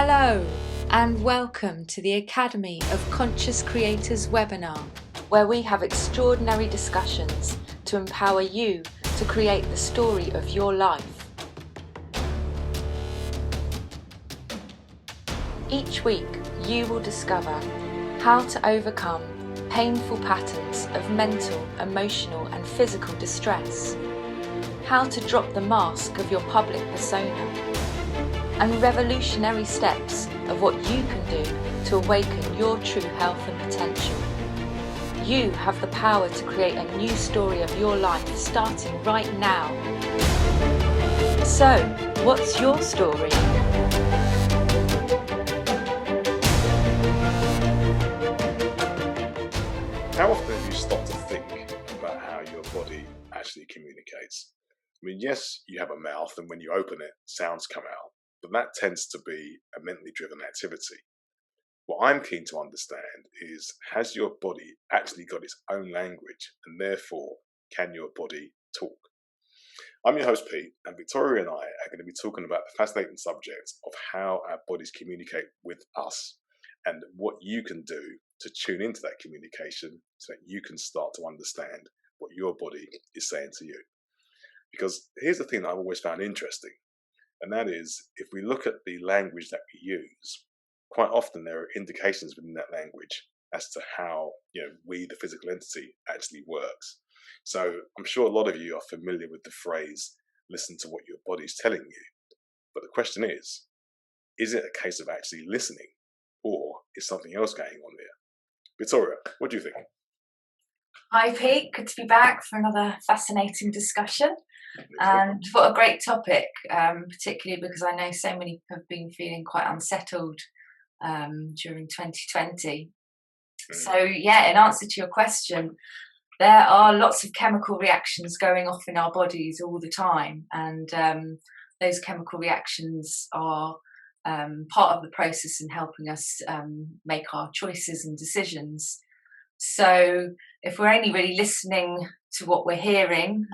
Hello and welcome to the Academy of Conscious Creators webinar, where we have extraordinary discussions to empower you to create the story of your life. Each week you will discover how to overcome painful patterns of mental, emotional and physical distress, how to drop the mask of your public persona, and revolutionary steps of what you can do to awaken your true health and potential. You have the power to create a new story of your life starting right now. So, what's your story? How often have you stopped to think about how your body actually communicates? I mean, yes, you have a mouth, and when you open it, sounds come out, but that tends to be a mentally driven activity. What I'm keen to understand is, has your body actually got its own language, and therefore, can your body talk? I'm your host, Pete, and Victoria and I are going to be talking about the fascinating subject of how our bodies communicate with us and what you can do to tune into that communication so that you can start to understand what your body is saying to you. Because here's the thing that I've always found interesting, and that is, if we look at the language that we use, quite often there are indications within that language as to how we, the physical entity, actually works. So I'm sure a lot of you are familiar with the phrase, listen to what your body's telling you. But the question is it a case of actually listening, or is something else going on there? Victoria, what do you think? Hi Pete, good to be back for another fascinating discussion. And what a great topic, particularly because I know so many have been feeling quite unsettled during 2020. So yeah, in answer to your question, there are lots of chemical reactions going off in our bodies all the time, and those chemical reactions are part of the process in helping us make our choices and decisions. So if we're only really listening to what we're hearing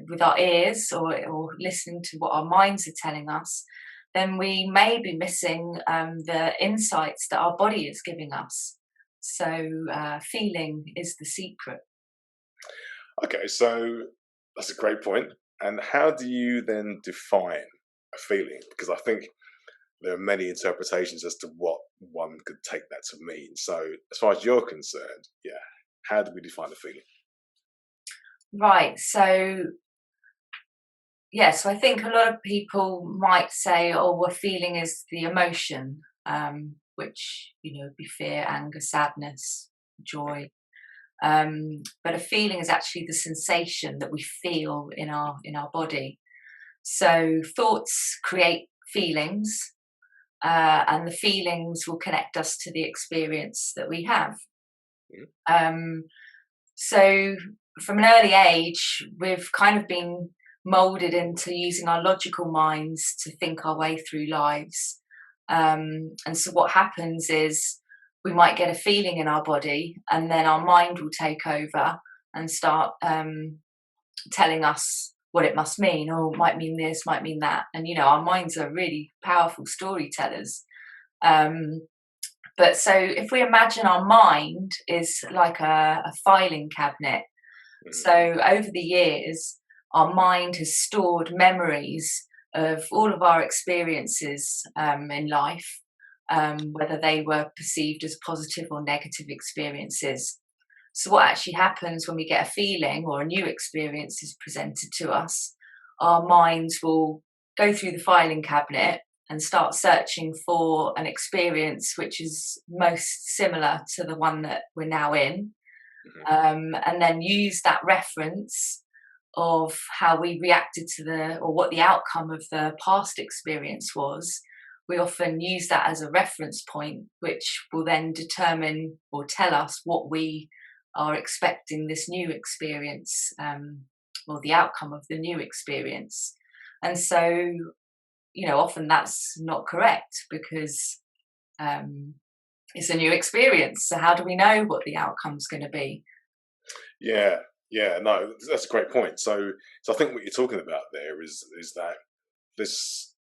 with our ears, or listening to what our minds are telling us, then we may be missing the insights that our body is giving us. So feeling is the secret. Okay, so that's a great point. And how do you then define a feeling? Because I think there are many interpretations as to what one could take that to mean. So as far as you're concerned, how do we define a feeling? Right, so I think a lot of people might say, oh, well, feeling is the emotion, which, would be fear, anger, sadness, joy. But a feeling is actually the sensation that we feel in our body. So thoughts create feelings, and the feelings will connect us to the experience that we have. So from an early age, we've kind of been molded into using our logical minds to think our way through lives. And so what happens is we might get a feeling in our body, and then our mind will take over and start telling us what it must mean, or it might mean this, might mean that. And, our minds are really powerful storytellers. But so if we imagine our mind is like a filing cabinet, so over the years, our mind has stored memories of all of our experiences in life, whether they were perceived as positive or negative experiences. So what actually happens when we get a feeling or a new experience is presented to us, our minds will go through the filing cabinet and start searching for an experience which is most similar to the one that we're now in, and then use that reference of how we reacted to or what the outcome of the past experience was. We often use that as a reference point, which will then determine or tell us what we are expecting this new experience, or the outcome of the new experience. And so, often that's not correct, because it's a new experience. So how do we know what the outcome's going to be? Yeah, no, that's a great point. So I think what you're talking about there is that this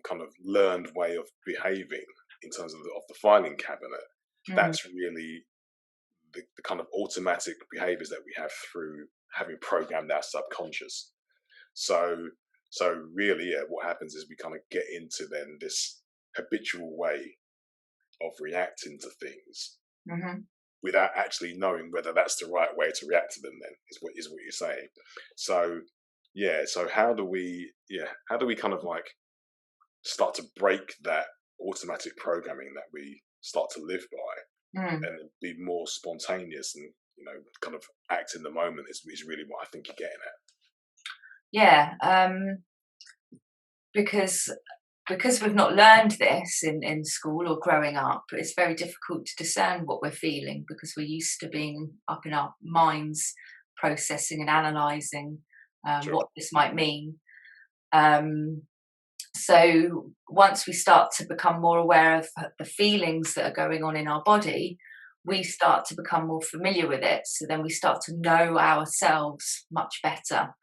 kind of learned way of behaving in terms of the filing cabinet. That's really the kind of automatic behaviors that we have through having programmed our subconscious. So really, yeah, what happens is we kind of get into then this habitual way of reacting to things without actually knowing whether that's the right way to react to them. Then is what you're saying. So yeah, so how do we kind of like start to break that automatic programming that we start to live by and be more spontaneous and, you know, kind of act in the moment is really what I think you're getting at. Yeah, because we've not learned this in school or growing up, it's very difficult to discern what we're feeling because we're used to being up in our minds, processing and analysing what this might mean. So once we start to become more aware of the feelings that are going on in our body, we start to become more familiar with it. So then we start to know ourselves much better.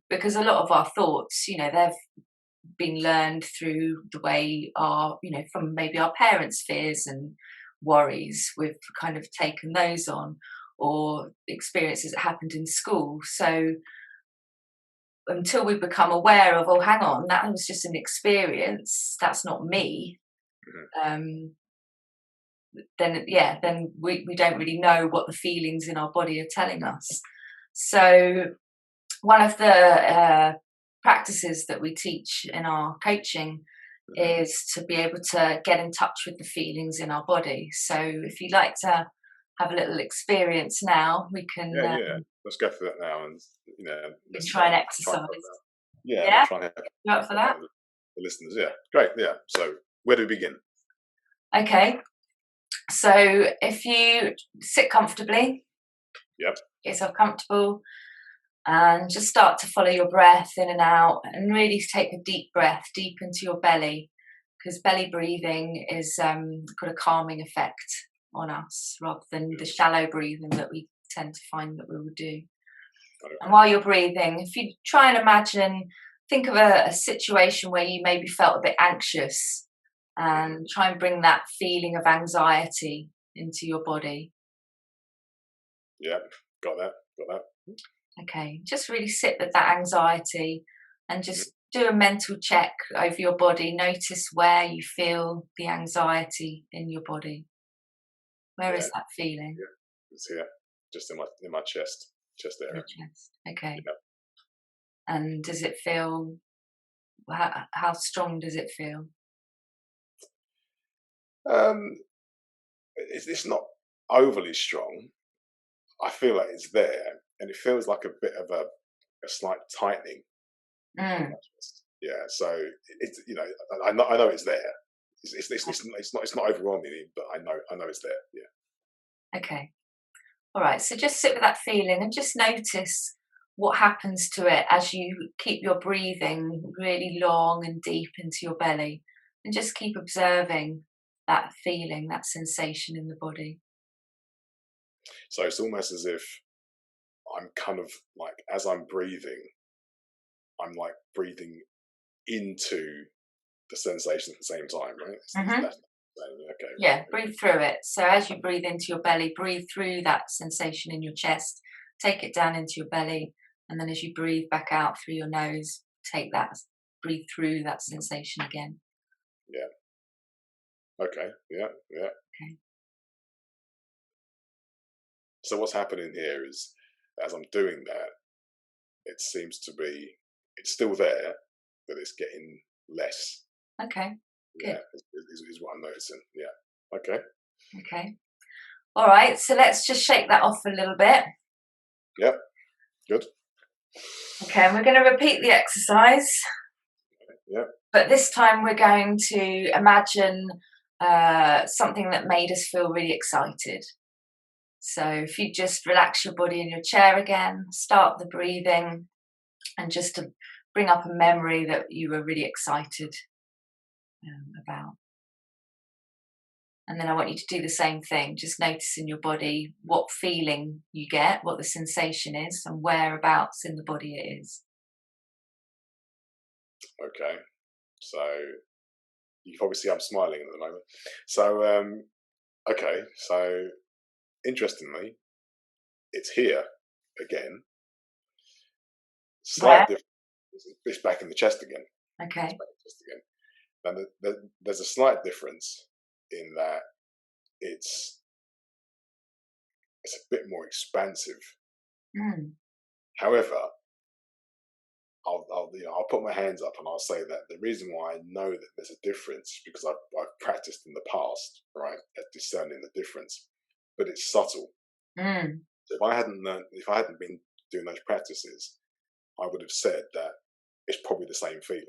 Because a lot of our thoughts, you know, they've been learned through the way from maybe our parents' fears and worries. We've kind of taken those on, or experiences that happened in school. So until we become aware of, oh, hang on, that was just an experience, that's not me, then we don't really know what the feelings in our body are telling us. So one of the practices that we teach in our coaching is to be able to get in touch with the feelings in our body. So if you'd like to have a little experience now, we can let's go for that now, and you know, let's try an exercise. We'll try and help you up for that? The listeners. Yeah, great. Yeah, so where do we begin? Okay, so if you sit comfortably, get yourself comfortable, and just start to follow your breath in and out, and really take a deep breath deep into your belly, because belly breathing is got a calming effect on us rather than the shallow breathing that we tend to find that we will do. And while you're breathing, if you try and think of a situation where you maybe felt a bit anxious, and try and bring that feeling of anxiety into your body. Yeah, got that. Okay, just really sit with that anxiety and just do a mental check over your body. Notice where you feel the anxiety in your body. Where is that feeling? Yeah, it's here, just in my chest area. Your chest. Okay. Yeah. And does it feel? How strong does it feel? It's not overly strong. I feel like it's there, and it feels like a bit of a slight tightening. Yeah, so it's, you know, I know it's there. It's not overwhelming, but I know it's there. Yeah. Okay. All right. So just sit with that feeling and just notice what happens to it as you keep your breathing really long and deep into your belly, and just keep observing that feeling, that sensation in the body. So it's almost as if I'm kind of like, as I'm breathing, I'm like breathing into the sensation at the same time, right? Okay. Yeah, breathe through it. So as you breathe into your belly, breathe through that sensation in your chest, take it down into your belly, and then as you breathe back out through your nose, breathe through that sensation again. Yeah. Okay. Yeah. Okay. So what's happening here is, as I'm doing that, it seems to be, it's still there, but it's getting less. Okay. Good. Yeah, is what I'm noticing. Yeah. Okay. Okay. All right. So let's just shake that off a little bit. Yep. Good. Okay, and we're going to repeat the exercise. Yeah. But this time we're going to imagine something that made us feel really excited. So if you just relax your body in your chair again, start the breathing, and just to bring up a memory that you were really excited about. And then I want you to do the same thing. Just notice in your body what feeling you get, what the sensation is, and whereabouts in the body it is. Okay. So you can probably see I'm smiling at the moment. So, okay, so interestingly, it's here again. Where? Slight difference. It's back in the chest again. It's Okay. back in the chest again. Now, there's a slight difference in that it's a bit more expansive. Mm. However, I'll put my hands up and I'll say that the reason why I know that there's a difference is because I've practiced in the past, right, at discerning the difference, but it's subtle. Mm. So if I hadn't been doing those practices, I would have said that it's probably the same feeling.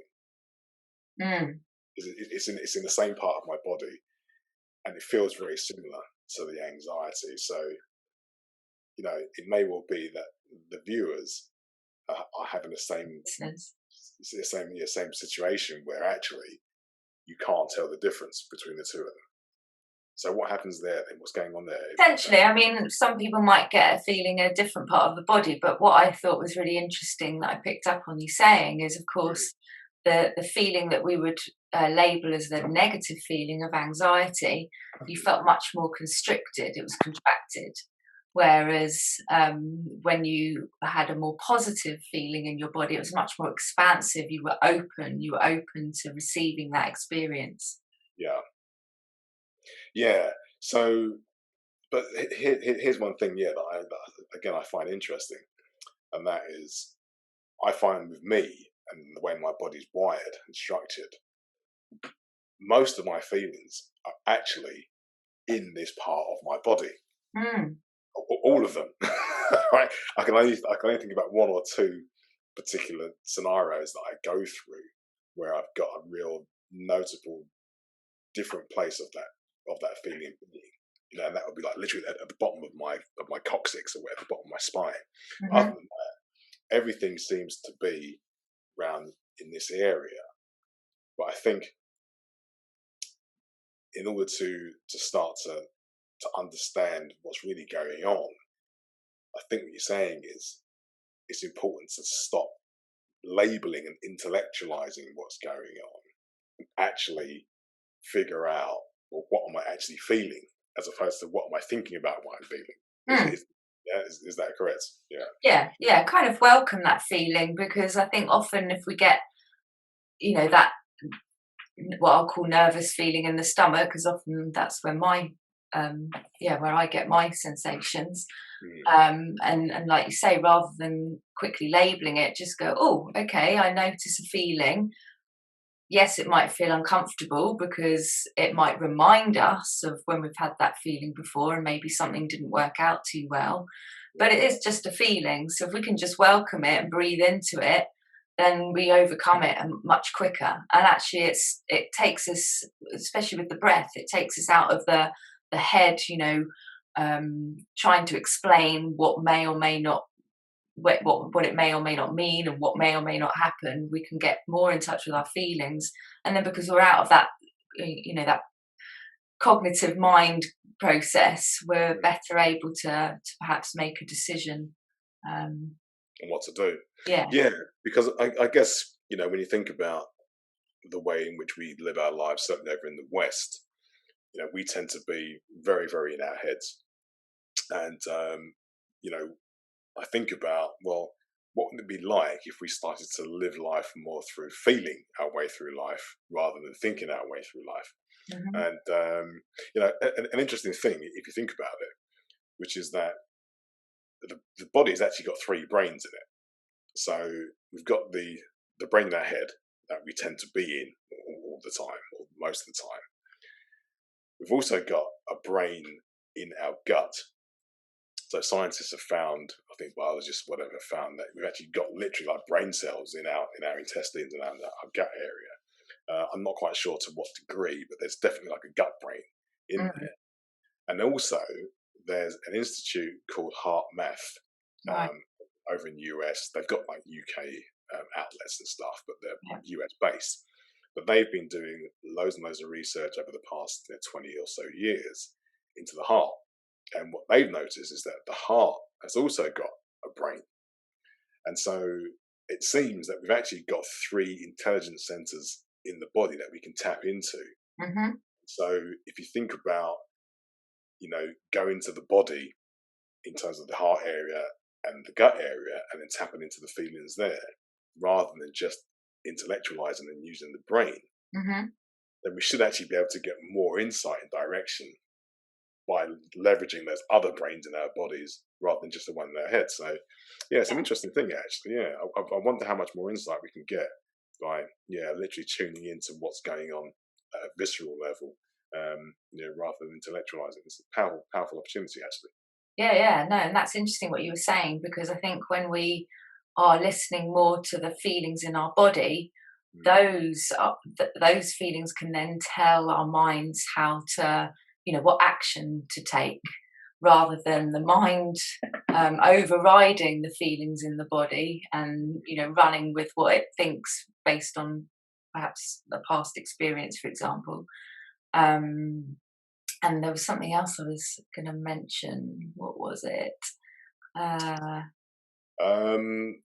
Mm. It's in the same part of my body, and it feels very similar to the anxiety. So, it may well be that the viewers are having the same Listeners. same situation where actually you can't tell the difference between the two of them. So what happens there then? What's going on there? Potentially, I mean, some people might get a feeling in a different part of the body, but what I thought was really interesting that I picked up on you saying is, of course, the feeling that we would label as the negative feeling of anxiety, you felt much more constricted, it was contracted. Whereas when you had a more positive feeling in your body, it was much more expansive. You were open to receiving that experience. Yeah, yeah. So, but here's one thing, yeah, again I find interesting, and that is I find with me and the way my body's wired and structured, most of my feelings are actually in this part of my body. Mm. All of them. Right? I can only think about one or two particular scenarios that I go through where I've got a real notable different place of that feeling. And that would be like literally at the bottom of my coccyx or at the bottom of my spine. Other Hmm. than that, everything seems to be around in this area. But I think in order to start to understand what's really going on, I think what you're saying is it's important to stop labeling and intellectualizing what's going on and actually figure out, well, what am I actually feeling, as opposed to what am I thinking about what I'm feeling. Mm. Is that correct? Yeah, kind of welcome that feeling, because I think often if we get, that what I'll call nervous feeling in the stomach, because often that's where where I get my sensations. And like you say, rather than quickly labeling it, just go, oh, okay, I notice a feeling. Yes, it might feel uncomfortable because it might remind us of when we've had that feeling before and maybe something didn't work out too well. But it is just a feeling. So if we can just welcome it and breathe into it, then we overcome it much quicker. And actually, it takes us, especially with the breath, it takes us out of the head, trying to explain what may or may not what it may or may not mean and what may or may not happen. We can get more in touch with our feelings, and then because we're out of that that cognitive mind process, we're better able to perhaps make a decision. And what to do. Yeah. Yeah, because I guess, when you think about the way in which we live our lives, certainly over in the West, we tend to be very, very in our heads. And, I think about, well, what would it be like if we started to live life more through feeling our way through life rather than thinking our way through life? Hmm. And, an interesting thing, if you think about it, which is that the body's actually got three brains in it. So we've got the brain in our head that we tend to be in all the time, or most of the time. We've also got a brain in our gut. So scientists have found, I think biologists, whatever, found that we've actually got literally like brain cells in our intestines and our gut area. I'm not quite sure to what degree, but there's definitely like a gut brain in Mm. there. And also, there's an institute called Heart Math Right. over in the US. They've got like UK outlets and stuff, but they're Yeah. US based. But they've been doing loads and loads of research over the past 20 or so years into the heart. And what they've noticed is that the heart has also got a brain. And so it seems that we've actually got three intelligence centers in the body that we can tap into. Mm-hmm. So if you think about, going to the body in terms of the heart area and the gut area, and then tapping into the feelings there, rather than just intellectualizing and using the brain, Mm-hmm. then we should actually be able to get more insight and direction by leveraging those other brains in our bodies rather than just the one in our head. So, yeah, it's an interesting thing, actually. Yeah, I wonder how much more insight we can get by, literally tuning into what's going on at a visceral level, rather than intellectualizing. It's a powerful opportunity, actually. Yeah, no, and that's interesting what you were saying, because I think when we are listening more to the feelings in our body, those feelings can then tell our minds how to, what action to take, rather than the mind overriding the feelings in the body and running with what it thinks based on perhaps a past experience, for example. And there was something else I was going to mention. What was it? Um,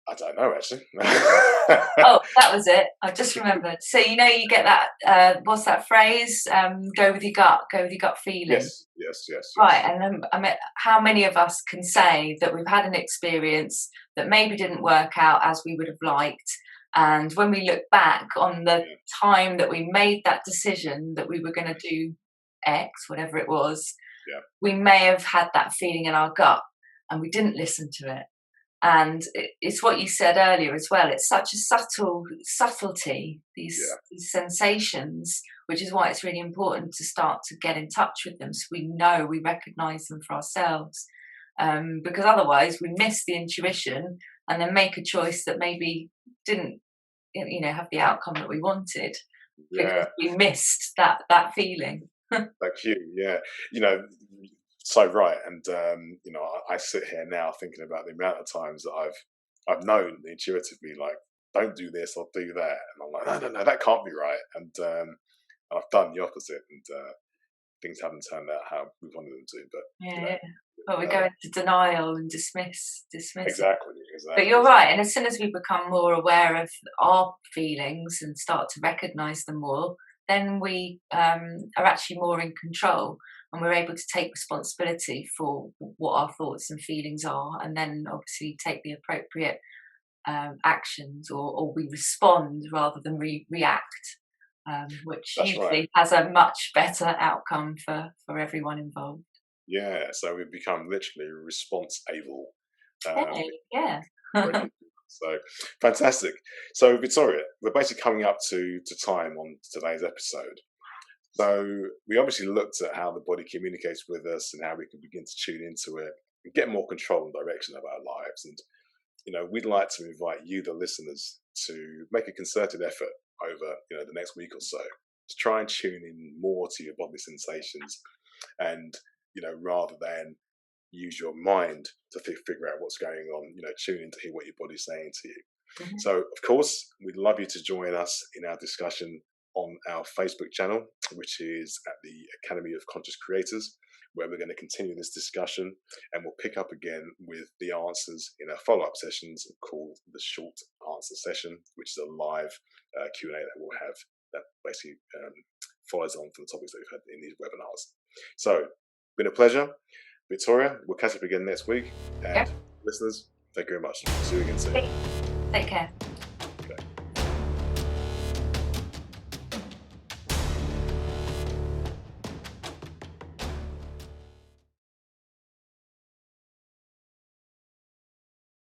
I don't know, actually. Oh, that was it. I just remembered. So you get that. What's that phrase? Go with your gut. Go with your gut feeling. Yes. Right, and then I mean, how many of us can say that we've had an experience that maybe didn't work out as we would have liked, and when we look back on the time that we made that decision that we were going to do X, whatever it was, we may have had that feeling in our gut, and we didn't listen to it. And it's what you said earlier as well. It's such a subtlety, these sensations, which is why it's really important to start to get in touch with them, so we recognise them for ourselves. Because otherwise we miss the intuition and then make a choice that maybe didn't, have the outcome that we wanted, because we missed that feeling. Like so right. And I sit here now thinking about the amount of times that I've known intuitively, like, don't do this or do that, and I'm like, no, that can't be right, and I've done the opposite, and things haven't turned out how we wanted them to. But but we go into denial and dismiss exactly. But you're right, and as soon as we become more aware of our feelings and start to recognize them more, then we are actually more in control, and we're able to take responsibility for what our thoughts and feelings are, and then obviously take the appropriate actions, or we respond rather than react, which usually has a much better outcome for everyone involved. Yeah, so we become literally response-able. So fantastic. So Victoria, we're basically coming up to time on today's episode. So we obviously looked at how the body communicates with us and how we can begin to tune into it and get more control and direction of our lives. And we'd like to invite you, the listeners, to make a concerted effort over the next week or so to try and tune in more to your body sensations, and rather than use your mind to figure out what's going on, tune in to hear what your body's saying to you. Mm-hmm. So, of course, we'd love you to join us in our discussion on our Facebook channel, which is at the Academy of Conscious Creators, where we're going to continue this discussion, and we'll pick up again with the answers in our follow-up sessions called the Short Answer Session, which is a live Q&A that we'll have that basically follows on from the topics that we've had in these webinars. So, been a pleasure. Victoria, we'll catch up again next week. And listeners, thank you very much. See you again soon. Take care.